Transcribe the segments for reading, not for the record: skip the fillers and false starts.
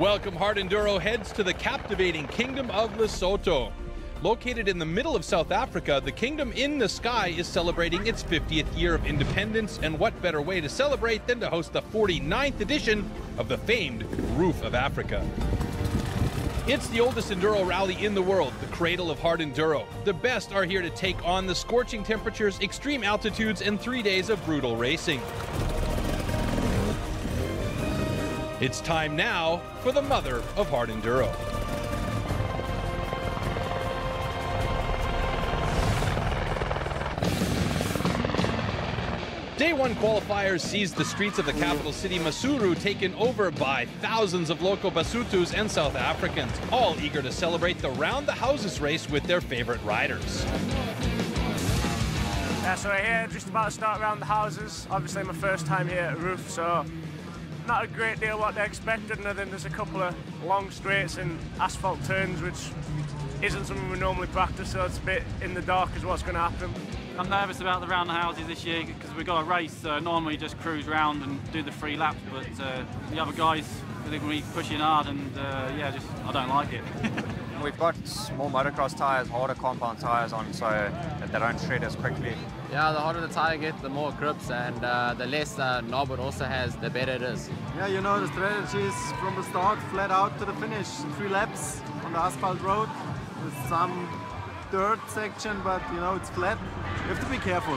Welcome Hard-Enduro heads to the captivating Kingdom of Lesotho. Located in the middle of South Africa, the kingdom in the sky is celebrating its 50th year of independence, and what better way to celebrate than to host the 49th edition of the famed Roof of Africa. It's the oldest enduro rally in the world, the cradle of hard-enduro. The best are here to take on the scorching temperatures, extreme altitudes, and 3 days of brutal racing. It's time now for the mother of hard-enduro. Day one qualifiers sees the streets of the capital city, Maseru, taken over by thousands of local Basutus and South Africans, all eager to celebrate the round the houses race with their favorite riders. Yeah, so we're here just about to start around the houses. Obviously my first time here at Roof, so not a great deal what they expected, and then there's a couple of long straights and asphalt turns, which isn't something we normally practice, so it's a bit in the dark as what's going to happen. I'm nervous about the round the houses this year because we've got a race. Normally just cruise round and do the 3 laps, but the other guys are going to be pushing hard, and yeah, I don't like it. We've got more motocross tyres, harder compound tyres on, so that they don't shred as quickly. Yeah, the harder the tyre gets, the more grips, and the less knob it also has, the better it is. Yeah, you know, the strategy is from the start, flat out to the finish. 3 laps on the asphalt road with some dirt section, but you know, it's flat. You have to be careful.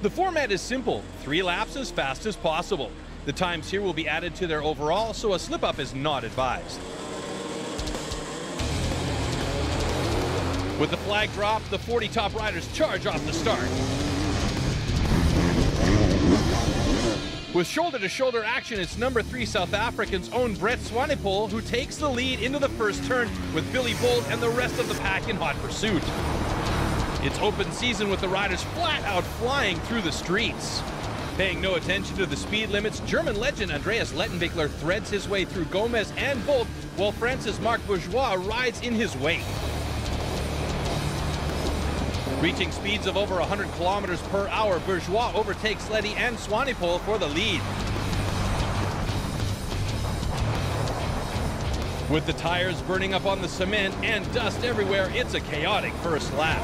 The format is simple, 3 laps as fast as possible. The times here will be added to their overall, so a slip-up is not advised. With the flag dropped, the 40 top riders charge off the start. With shoulder-to-shoulder action, it's number 3 South African's own Brett Swanepoel who takes the lead into the first turn, with Billy Bolt and the rest of the pack in hot pursuit. It's open season with the riders flat out flying through the streets. Paying no attention to the speed limits, German legend Andreas Lettenbichler threads his way through Gomez and Bolt, while Francis Marc Bourgeois rides in his wake. Reaching speeds of over 100 kilometers per hour, Bourgeois overtakes Letty and Swanepoel for the lead. With the tires burning up on the cement and dust everywhere, it's a chaotic first lap.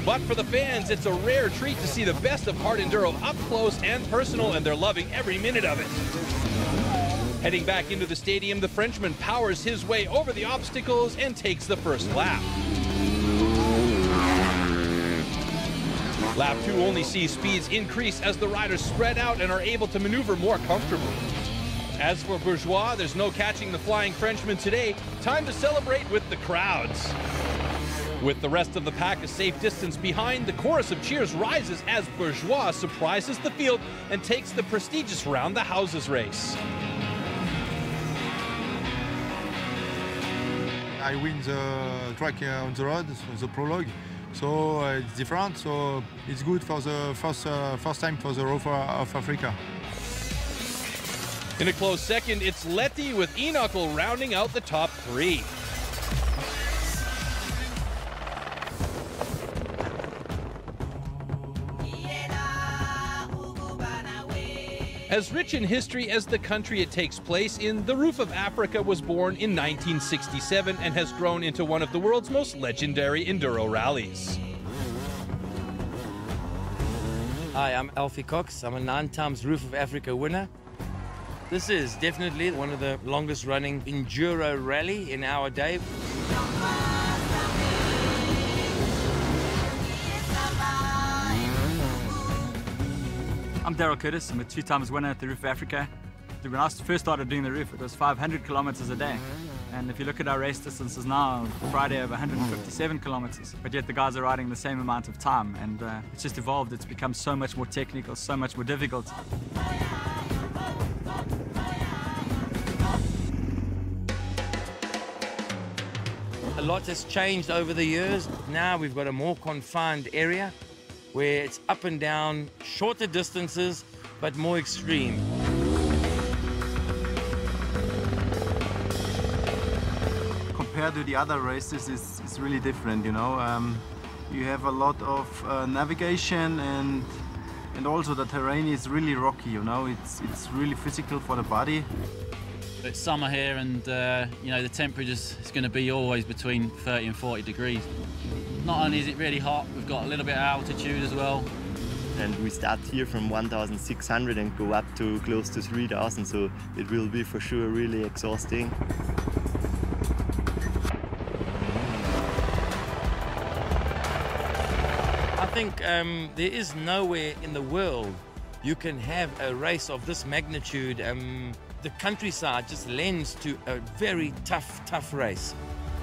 But for the fans, it's a rare treat to see the best of hard-enduro up close and personal, and they're loving every minute of it. Heading back into the stadium, the Frenchman powers his way over the obstacles and takes the first lap. Lap 2 only sees speeds increase as the riders spread out and are able to maneuver more comfortably. As for Bourgeois, there's no catching the flying Frenchman today. Time to celebrate with the crowds. With the rest of the pack a safe distance behind, the chorus of cheers rises as Bourgeois surprises the field and takes the prestigious round the houses race. I win the track on the road, the prologue. So it's different, so it's good for the first time for the Roof of Africa. In a close second, it's Letty with Enochel rounding out the top 3. As rich in history as the country it takes place in, the Roof of Africa was born in 1967 and has grown into one of the world's most legendary enduro rallies. Hi, I'm Alfie Cox. I'm a 9 times Roof of Africa winner. This is definitely one of the longest running enduro rally in our day. I'm Daryl Curtis. I'm a 2 times winner at the Roof of Africa. When I first started doing the Roof, it was 500 kilometers a day. And if you look at our race distances now, Friday over 157 kilometers, but yet the guys are riding the same amount of time. And it's just evolved. It's become so much more technical, so much more difficult. A lot has changed over the years. Now we've got a more confined area where it's up and down, shorter distances, but more extreme. Compared to the other races, it's really different, you know. You have a lot of navigation and And also the terrain is really rocky, you know, it's really physical for the body. It's summer here and you know, the temperature is going to be always between 30 and 40 degrees. Not only is it really hot, we've got a little bit of altitude as well. And we start here from 1,600 and go up to close to 3,000, so it will be for sure really exhausting. I think there is nowhere in the world you can have a race of this magnitude. The countryside just lends to a very tough race.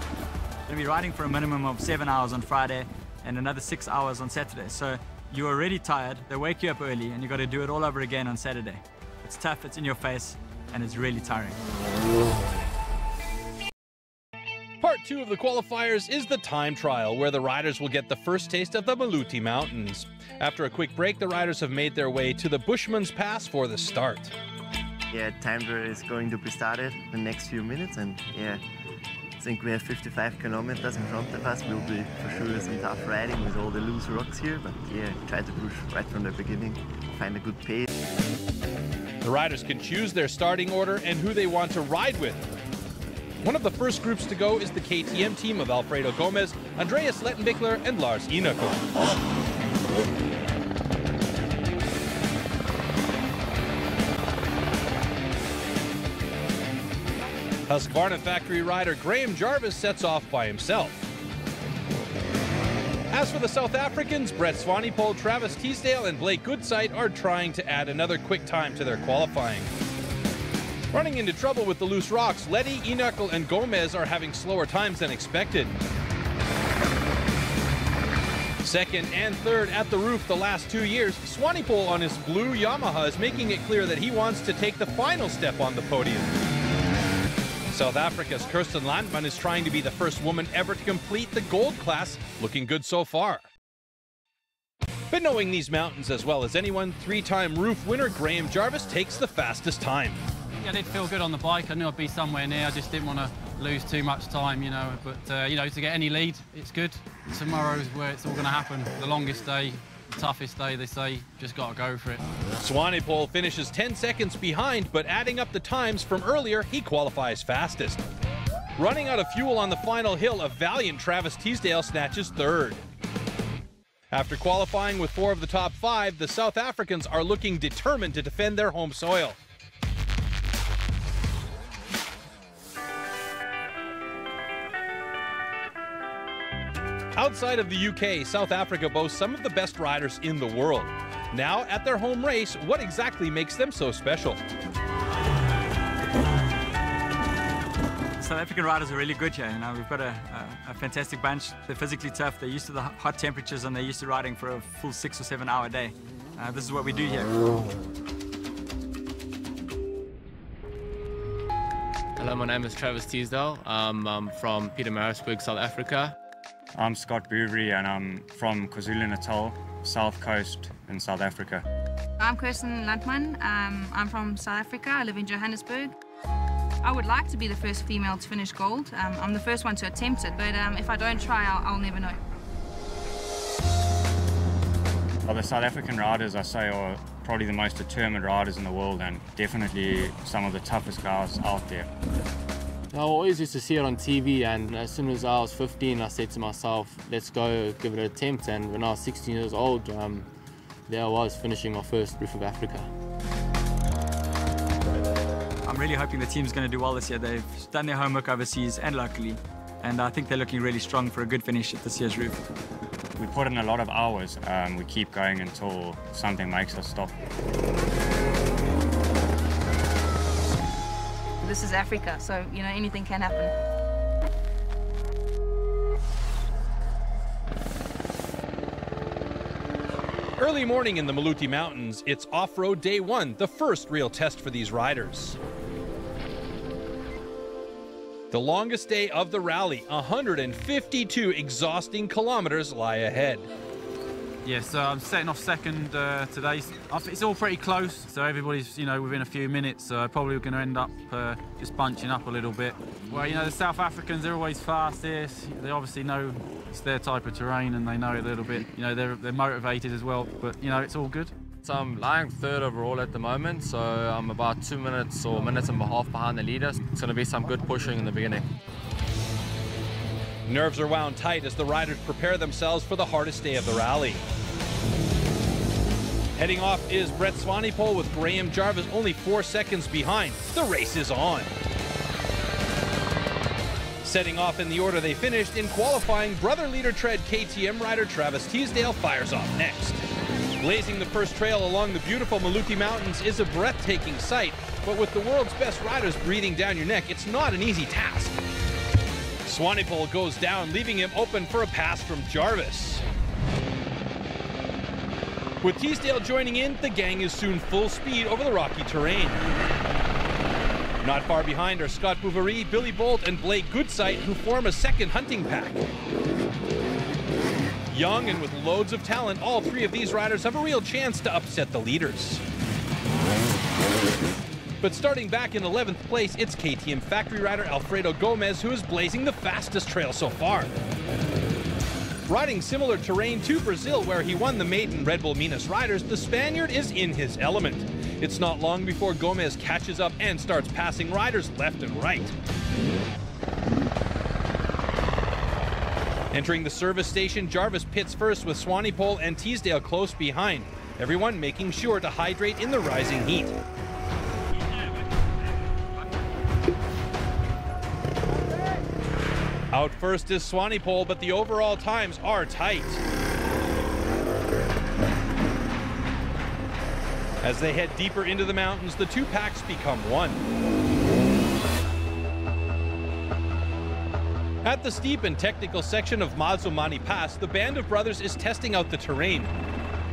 We're going to be riding for a minimum of 7 hours on Friday and another 6 hours on Saturday. So you're already tired, they wake you up early, and you've got to do it all over again on Saturday. It's tough, it's in your face, and it's really tiring. Part 2 of the qualifiers is the time trial, where the riders will get the first taste of the Moluti Mountains. After a quick break, the riders have made their way to the Bushman's Pass for the start. Yeah, time trial is going to be started in the next few minutes, and yeah, I think we have 55 kilometers in front of us. Will be for sure some tough riding with all the loose rocks here, but yeah, try to push right from the beginning, find a good pace. The riders can choose their starting order and who they want to ride with. One of the first groups to go is the KTM team of Alfredo Gomez, Andreas Lettenbichler, and Lars Inako. Husqvarna factory rider Graham Jarvis sets off by himself. As for the South Africans, Brett Swanepoel, Travis Teasdale, and Blake Goodsight are trying to add another quick time to their qualifying. Running into trouble with the loose rocks, Letty, Inako, and Gomez are having slower times than expected. Second and third at the roof the last 2 years, Swanepoel on his blue Yamaha is making it clear that he wants to take the final step on the podium. South Africa's Kirsten Landman is trying to be the first woman ever to complete the gold class, looking good so far. But knowing these mountains as well as anyone, three-time roof winner Graham Jarvis takes the fastest time. Yeah, I did feel good on the bike. I knew I'd be somewhere near. I just didn't want to lose too much time, you know. But, you know, to get any lead, it's good. Tomorrow's where it's all going to happen. The longest day, the toughest day, they say. Just got to go for it. Swanepoel finishes 10 seconds behind, but adding up the times from earlier, he qualifies fastest. Running out of fuel on the final hill, a valiant Travis Teasdale snatches third. After qualifying with 4 of the top 5, the South Africans are looking determined to defend their home soil. Outside of the UK, South Africa boasts some of the best riders in the world. Now, at their home race, what exactly makes them so special? South African riders are really good here. You know, we've got a fantastic bunch. They're physically tough. They're used to the hot temperatures, and they're used to riding for a full 6 or 7 hour day. This is what we do here. Hello, my name is Travis Teasdale. I'm from Pietermaritzburg, South Africa. I'm Scott Bouverie and I'm from KwaZulu-Natal, South Coast in South Africa. I'm Kirsten Landman. I'm from South Africa. I live in Johannesburg. I would like to be the first female to finish gold. I'm the first one to attempt it, but if I don't try, I'll never know. Well, the South African riders, I say, are probably the most determined riders in the world and definitely some of the toughest guys out there. I always used to see it on TV, and as soon as I was 15, I said to myself, let's go give it an attempt. And when I was 16 years old, there I was finishing my first Roof of Africa. I'm really hoping the team's going to do well this year. They've done their homework overseas and locally, and I think they're looking really strong for a good finish at this year's Roof. We put in a lot of hours. We keep going until something makes us stop. This is Africa, so, you know, anything can happen. Early morning in the Moluti Mountains, it's off-road day 1, the first real test for these riders. The longest day of the rally, 152 exhausting kilometers lie ahead. Yes, I'm setting off second today. It's all pretty close, so everybody's, you know, within a few minutes. So probably we're going to end up just bunching up a little bit. Well, you know, the South Africans, they're always fast here. They obviously know it's their type of terrain, and they know it a little bit. You know, they're motivated as well. But you know, it's all good. So I'm lying third overall at the moment, so I'm about 2 minutes or minutes and a half behind the leaders. It's going to be some good pushing in the beginning. Nerves are wound tight as the riders prepare themselves for the hardest day of the rally. Heading off is Brett Swanepoel with Graham Jarvis only 4 seconds behind. The race is on. Setting off in the order they finished in qualifying, brother leader tread KTM rider Travis Teasdale fires off next. Blazing the first trail along the beautiful Maluti Mountains is a breathtaking sight, but with the world's best riders breathing down your neck, it's not an easy task. Swanepoel goes down, leaving him open for a pass from Jarvis. With Teasdale joining in, the gang is soon full speed over the rocky terrain. Not far behind are Scott Bouverie, Billy Bolt, and Blake Goodsight, who form a second hunting pack. Young and with loads of talent, all three of these riders have a real chance to upset the leaders. But starting back in 11th place, it's KTM factory rider Alfredo Gomez who is blazing the fastest trail so far. Riding similar terrain to Brazil, where he won the maiden Red Bull Minas Riders, the Spaniard is in his element. It's not long before Gomez catches up and starts passing riders left and right. Entering the service station, Jarvis pits first with Swanepoel and Teasdale close behind. Everyone making sure to hydrate in the rising heat. Out first is Swanepoel, but the overall times are tight. As they head deeper into the mountains, the two packs become one. At the steep and technical section of Mazomani Pass, the band of brothers is testing out the terrain.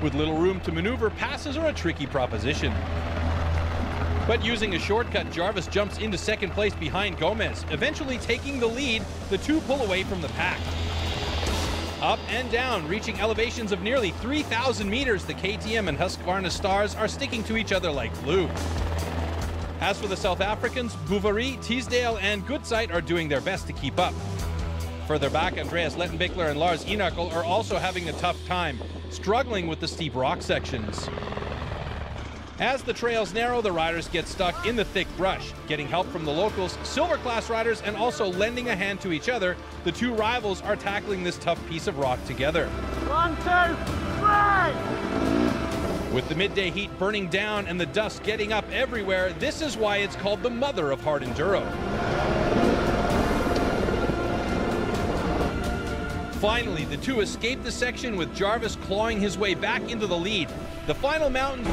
With little room to maneuver, passes are a tricky proposition. But using a shortcut, Jarvis jumps into second place behind Gomez. Eventually taking the lead, the two pull away from the pack. Up and down, reaching elevations of nearly 3,000 meters, the KTM and Husqvarna stars are sticking to each other like glue. As for the South Africans, Bouverie, Teasdale, and Goodsight are doing their best to keep up. Further back, Andreas Lettenbichler and Lars Inakel are also having a tough time, struggling with the steep rock sections. As the trails narrow, the riders get stuck in the thick brush. Getting help from the locals, silver class riders, and also lending a hand to each other, the two rivals are tackling this tough piece of rock together. 1, 2, 3! With the midday heat burning down and the dust getting up everywhere, this is why it's called the mother of hard-enduro. Finally, the two escape the section with Jarvis clawing his way back into the lead. The final mountain,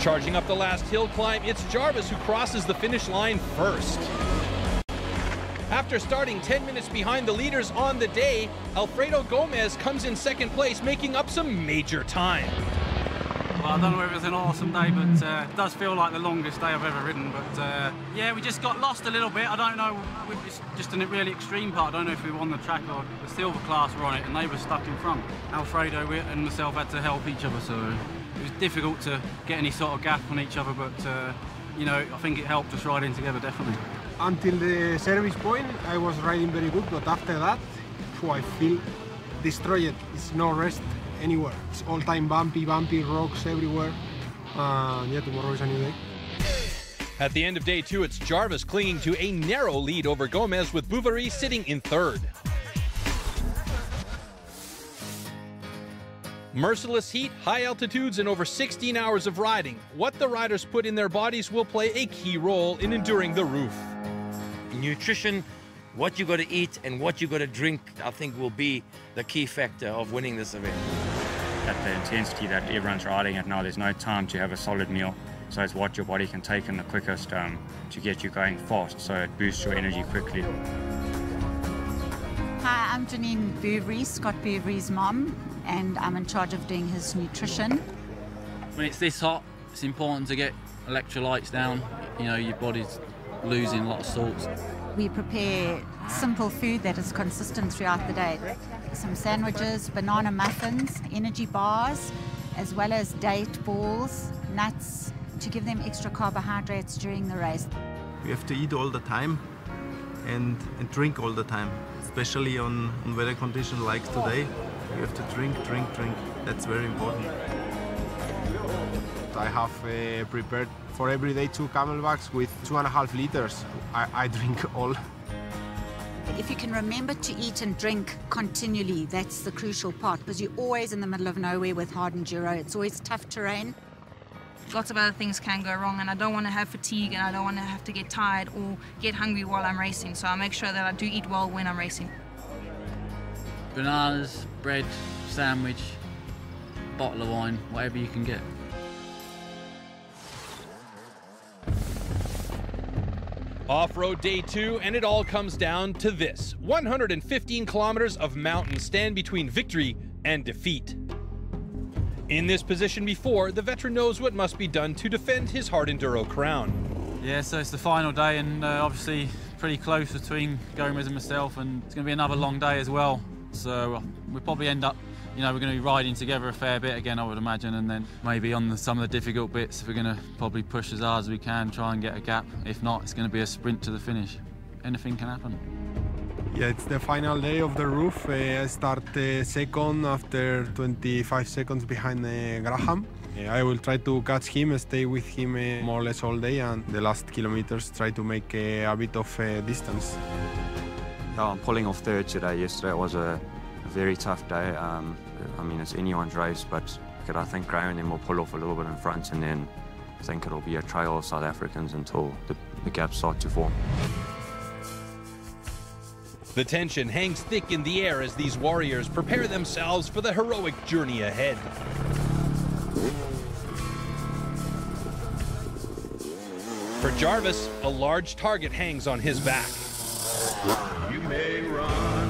charging up the last hill climb, it's Jarvis who crosses the finish line first. After starting 10 minutes behind the leaders on the day, Alfredo Gomez comes in second place, making up some major time. Well, I don't know if it's an awesome day, but it does feel like the longest day I've ever ridden. But yeah, we just got lost a little bit. I don't know, it's just a really extreme part. I don't know if we were on the track or the silver class were on it and they were stuck in front. Alfredo and myself had to help each other, so it was difficult to get any sort of gap on each other, but you know, I think it helped us riding together, definitely. Until the service point, I was riding very good, but after that, I feel destroyed. It's no rest anywhere. It's all time bumpy, rocks everywhere. Yeah, tomorrow is a new day. At the end of day two, it's Jarvis clinging to a narrow lead over Gomez, with Bouverie sitting in third. Merciless heat, high altitudes, and over 16 hours of riding. What the riders put in their bodies will play a key role in enduring the roof. Nutrition, what you got to eat and what you got to drink, I think will be the key factor of winning this event. At the intensity that everyone's riding at now, there's no time to have a solid meal. So it's what your body can take in the quickest to get you going fast, so it boosts your energy quickly. Hi, I'm Janine Bouverie, Scott Bouverie's mom, and I'm in charge of doing his nutrition. When it's this hot, it's important to get electrolytes down. You know, your body's losing a lot of salts. We prepare simple food that is consistent throughout the day. Some sandwiches, banana muffins, energy bars, as well as date balls, nuts, to give them extra carbohydrates during the race. We have to eat all the time and drink all the time, especially on weather conditions like today. We have to drink. That's very important. I have prepared for every day 2 camelbacks with 2.5 liters. I drink all. If you can remember to eat and drink continually, that's the crucial part, because you're always in the middle of nowhere with hard-enduro. It's always tough terrain. Lots of other things can go wrong, and I don't want to have fatigue, and I don't want to have to get tired or get hungry while I'm racing. So I make sure that I do eat well when I'm racing. Bananas, bread, sandwich, bottle of wine, whatever you can get. Off-road day 2, and it all comes down to this. 115 kilometers of mountains stand between victory and defeat. In this position before, the veteran knows what must be done to defend his hard-enduro crown. Yeah, so it's the final day, and obviously pretty close between Gomez and myself, and it's going to be another long day as well. So we'll probably end up, we're going to be riding together a fair bit again, I would imagine, and then maybe on some of the difficult bits, we're going to probably push as hard as we can, try and get a gap. If not, it's going to be a sprint to the finish. Anything can happen. Yeah, it's the final day of the roof. I start second after 25 seconds behind Graham. I will try to catch him, stay with him more or less all day, and the last kilometers try to make a bit of distance. Yeah, I'm pulling off third today. Yesterday was a very tough day. I mean, it's anyone's race, but I think Graham and then will pull off a little bit in front, and then I think it'll be a trail of South Africans until the gaps start to form. The tension hangs thick in the air as these warriors prepare themselves for the heroic journey ahead. For Jarvis, a large target hangs on his back. You may run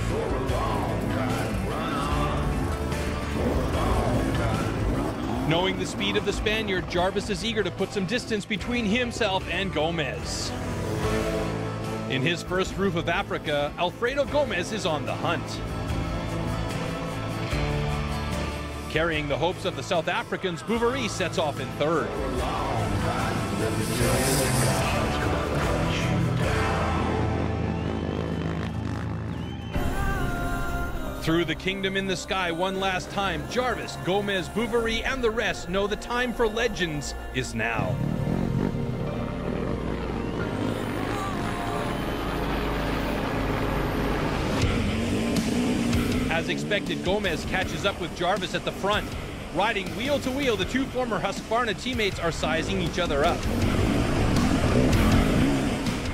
for a long time, run on for a long time, run on. Knowing the speed of the Spaniard, Jarvis is eager to put some distance between himself and Gomez. In his first roof of Africa, Alfredo Gomez is on the hunt. Carrying the hopes of the South Africans, Bouverie sets off in third. Through the kingdom in the sky one last time, Jarvis, Gomez, Bouverie, and the rest know the time for legends is now. As expected, Gomez catches up with Jarvis at the front. Riding wheel to wheel, the two former Husqvarna teammates are sizing each other up.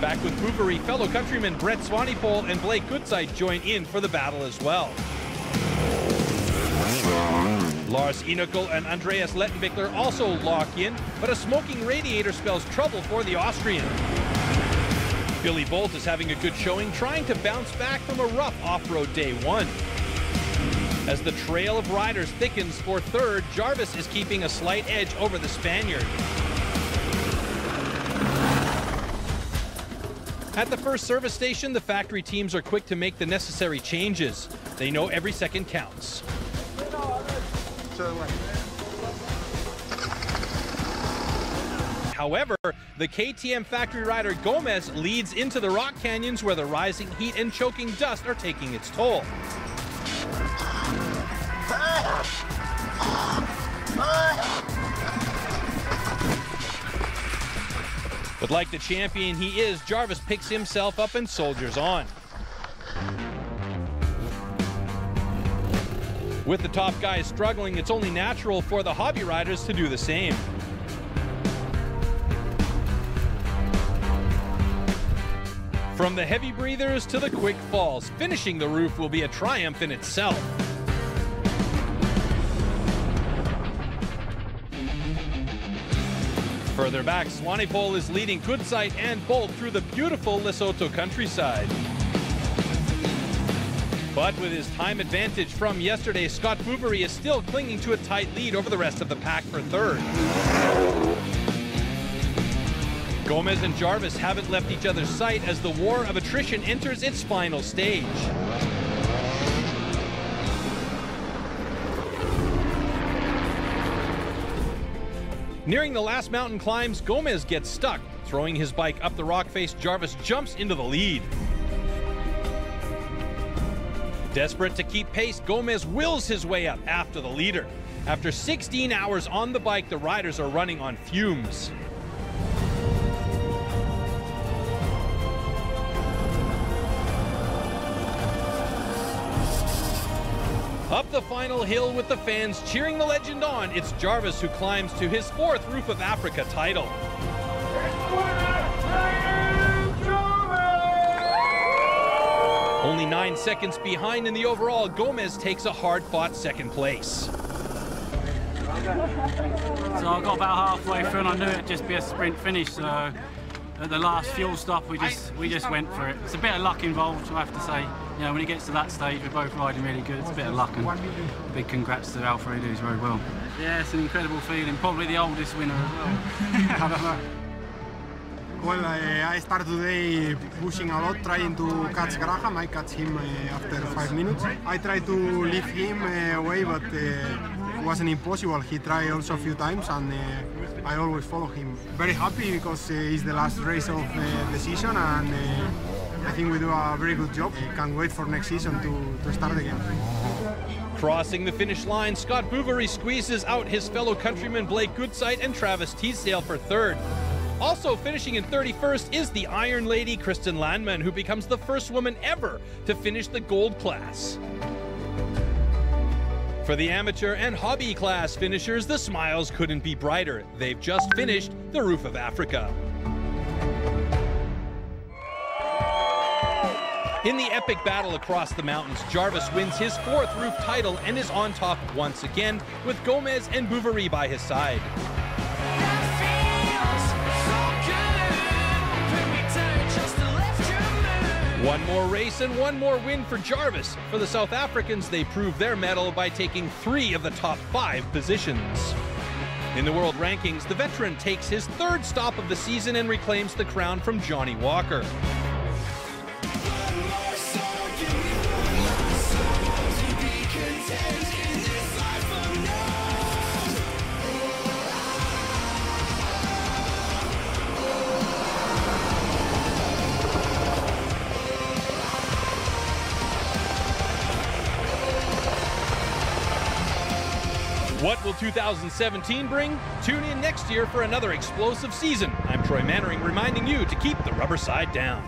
Back with Bouverie, fellow countrymen Brett Swanepoel and Blake Goodside join in for the battle as well. Lars Inokel and Andreas Lettenbichler also lock in, but a smoking radiator spells trouble for the Austrian. Billy Bolt is having a good showing, trying to bounce back from a rough off-road day 1. As the trail of riders thickens for third, Jarvis is keeping a slight edge over the Spaniard. At the first service station, the factory teams are quick to make the necessary changes. They know every second counts. However, the KTM factory rider Gomez leads into the rock canyons where the rising heat and choking dust are taking its toll. But like the champion he is, Jarvis picks himself up and soldiers on. With the top guys struggling, it's only natural for the hobby riders to do the same. From the heavy breathers to the quick falls, finishing the roof will be a triumph in itself. Further back, Swanepoel is leading Goodside and Bolt through the beautiful Lesotho countryside. But with his time advantage from yesterday, Scott Bouverie is still clinging to a tight lead over the rest of the pack for third. Gomez and Jarvis haven't left each other's sight as the war of attrition enters its final stage. Nearing the last mountain climbs, Gomez gets stuck. Throwing his bike up the rock face, Jarvis jumps into the lead. Desperate to keep pace, Gomez wills his way up after the leader. After 16 hours on the bike, the riders are running on fumes. Up the final hill with the fans cheering the legend on, it's Jarvis who climbs to his 4th Roof of Africa title. Only 9 seconds behind in the overall, Gomez takes a hard-fought 2nd place. So I got about halfway through and I knew it'd just be a sprint finish, so at the last fuel stop we just went for it. It's a bit of luck involved, I have to say. You know, when it gets to that stage, we're both riding really good. It's a bit of luck, and big congrats to Alfredo, who's very well. Yeah, it's an incredible feeling. Probably the oldest winner as well. I don't know. Well, I started today pushing a lot, trying to catch Graham. I catch him after 5 minutes. I tried to leave him away, but it wasn't impossible. He tried also a few times, and I always follow him. Very happy because it's the last race of the season, and I think we do a very good job. Can't wait for next season to start again. Crossing the finish line, Scott Bouverie squeezes out his fellow countrymen Blake Goodsight and Travis Teasdale for 3rd. Also finishing in 31st is the Iron Lady Kristen Landman, who becomes the first woman ever to finish the gold class. For the amateur and hobby class finishers, the smiles couldn't be brighter. They've just finished the Roof of Africa. In the epic battle across the mountains, Jarvis wins his 4th Roof title and is on top once again, with Gomez and Bouverie by his side. One more race and one more win for Jarvis. For the South Africans, they prove their medal by taking 3 of the top 5 positions. In the world rankings, the veteran takes his 3rd stop of the season and reclaims the crown from Johnny Walker. What will 2017 bring? Tune in next year for another explosive season. I'm Troy Mannering reminding you to keep the rubber side down.